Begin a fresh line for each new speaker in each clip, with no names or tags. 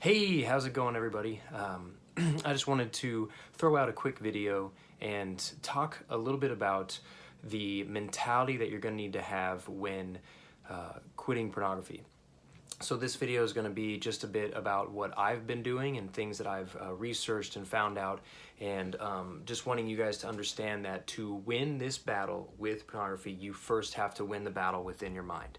Hey, how's it going, everybody? I just wanted to throw out a quick video and talk a little bit about the mentality that you're going to need to have when quitting pornography. So this video is going to be just a bit about what I've been doing and things that I've researched and found out, and just wanting you guys to understand that to win this battle with pornography, you first have to win the battle within your mind.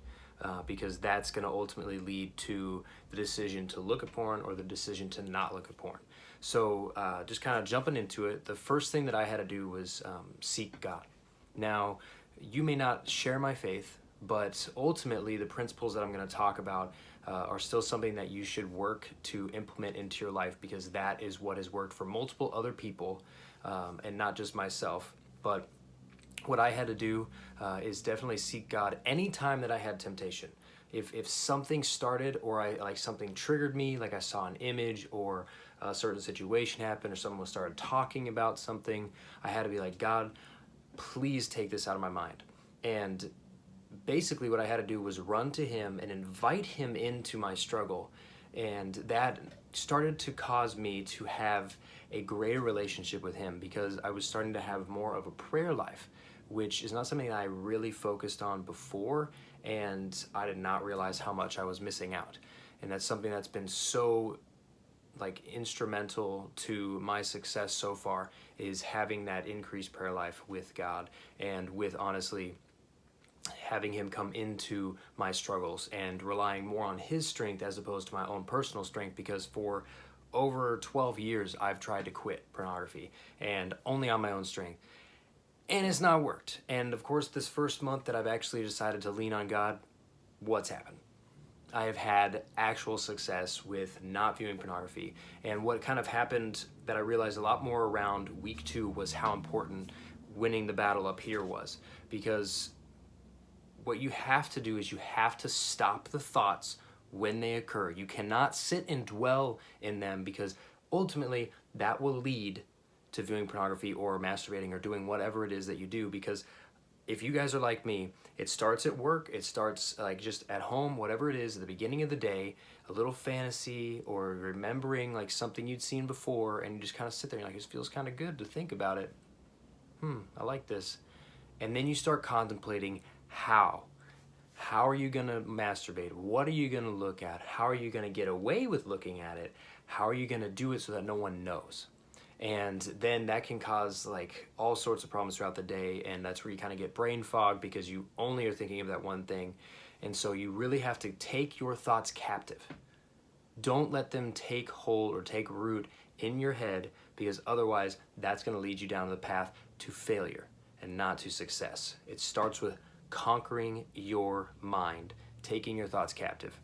Because that's going to ultimately lead to the decision to look at porn or the decision to not look at porn. So just kind of jumping into it, the first thing that I had to do was seek God. Now, you may not share my faith, but ultimately the principles that I'm going to talk about are still something that you should work to implement into your life, because that is what has worked for multiple other people, and not just myself. But what I had to do is definitely seek God anytime that I had temptation. If something started, or something triggered me, like I saw an image or a certain situation happen, or someone started talking about something, I had to be like, God, please take this out of my mind. And basically what I had to do was run to Him and invite Him into my struggle. And that started to cause me to have a greater relationship with Him, because I was starting to have more of a prayer life, which is not something that I really focused on before, and I did not realize how much I was missing out. And that's something that's been so instrumental to my success so far, is having that increased prayer life with God, and with honestly having Him come into my struggles and relying more on His strength as opposed to my own personal strength. Because for over 12 years I've tried to quit pornography, and only on my own strength, and it's not worked. And of course, this first month that I've actually decided to lean on God, what's happened? I have had actual success with not viewing pornography. And what kind of happened that I realized a lot more around week 2 was how important winning the battle up here was. Because what you have to do is you have to stop the thoughts when they occur. You cannot sit and dwell in them, because ultimately that will lead to viewing pornography or masturbating or doing whatever it is that you do. Because if you guys are like me, it starts at work, it starts just at home, whatever it is, at the beginning of the day, a little fantasy or remembering something you'd seen before, and you just kind of sit there and it feels kind of good to think about it. I like this. And then you start contemplating how are you going to masturbate? What are you going to look at? How are you going to get away with looking at it? How are you going to do it so that no one knows? And then that can cause all sorts of problems throughout the day, and that's where you kind of get brain fog, because you only are thinking of that one thing. And so you really have to take your thoughts captive. Don't let them take hold or take root in your head, because otherwise that's going to lead you down the path to failure and not to success. It starts with conquering your mind, taking your thoughts captive.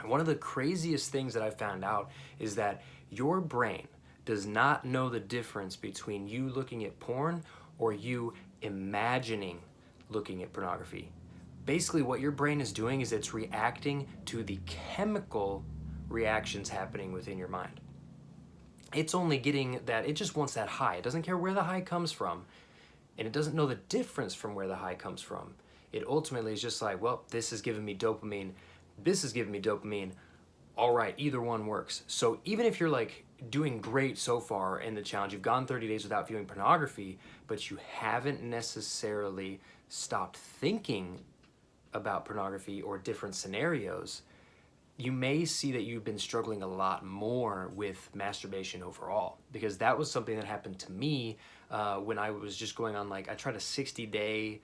And one of the craziest things that I found out is that your brain does not know the difference between you looking at porn or you imagining looking at pornography. Basically, what your brain is doing is it's reacting to the chemical reactions happening within your mind. It's only getting that, it just wants that high. It doesn't care where the high comes from, and it doesn't know the difference from where the high comes from. It ultimately is just well, this is giving me dopamine, this is giving me dopamine. All right, either one works. So even if you're doing great so far in the challenge, you've gone 30 days without viewing pornography, but you haven't necessarily stopped thinking about pornography or different scenarios, you may see that you've been struggling a lot more with masturbation overall. Because that was something that happened to me when I was just going on I tried a 60-day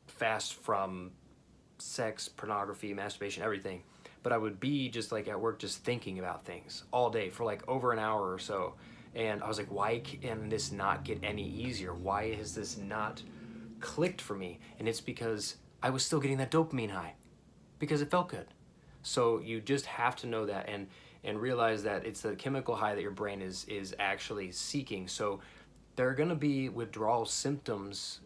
fast from sex, pornography, masturbation, everything. But I would be just at work just thinking about things all day for over an hour or so. And I was why can this not get any easier? Why has this not clicked for me? And it's because I was still getting that dopamine high, because it felt good. So you just have to know that and realize that it's the chemical high that your brain is actually seeking. So there are going to be withdrawal symptoms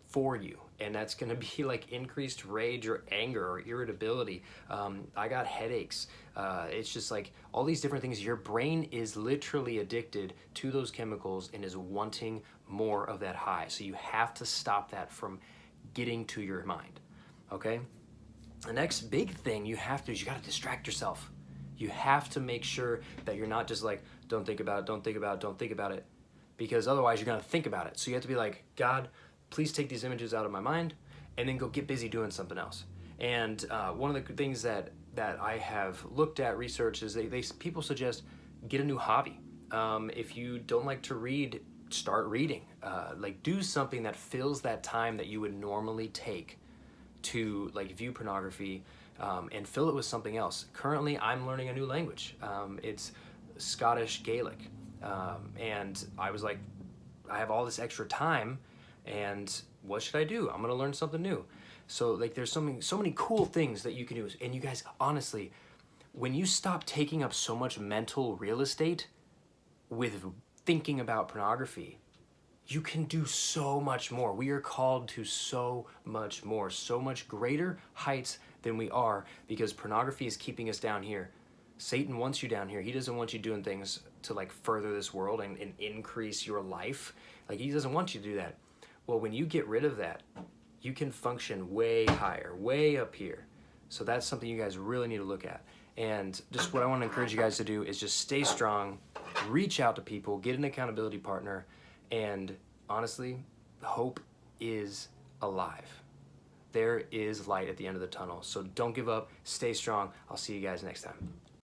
for you, and that's going to be increased rage or anger or irritability. I got headaches. It's just all these different things. Your brain is literally addicted to those chemicals and is wanting more of that high. So you have to stop that from getting to your mind. Okay? The next big thing you have to do is you got to distract yourself. You have to make sure that you're not just like, don't think about it, don't think about it, don't think about it, because otherwise you're going to think about it. So you have to be like, God, please take these images out of my mind, and then go get busy doing something else. And one of the things that I have looked at, research, is people suggest get a new hobby. If you don't like to read, start reading. Like, do something that fills that time that you would normally take to like view pornography, and fill it with something else. Currently, I'm learning a new language. It's Scottish Gaelic, and I was like, I have all this extra time, and what should I do? I'm gonna learn something new. So like, there's so many cool things that you can do. And you guys, honestly, when you stop taking up so much mental real estate with thinking about pornography, you can do so much more. We are called to so much more, so much greater heights than we are, because pornography is keeping us down here. Satan wants you down here. He doesn't want you doing things to like further this world and increase your life. Like, he doesn't want you to do that. Well, when you get rid of that, you can function way higher, way up here. So that's something you guys really need to look at. And just what I want to encourage you guys to do is just stay strong, reach out to people, get an accountability partner, and honestly, hope is alive. There is light at the end of the tunnel. So don't give up, stay strong. I'll see you guys next time.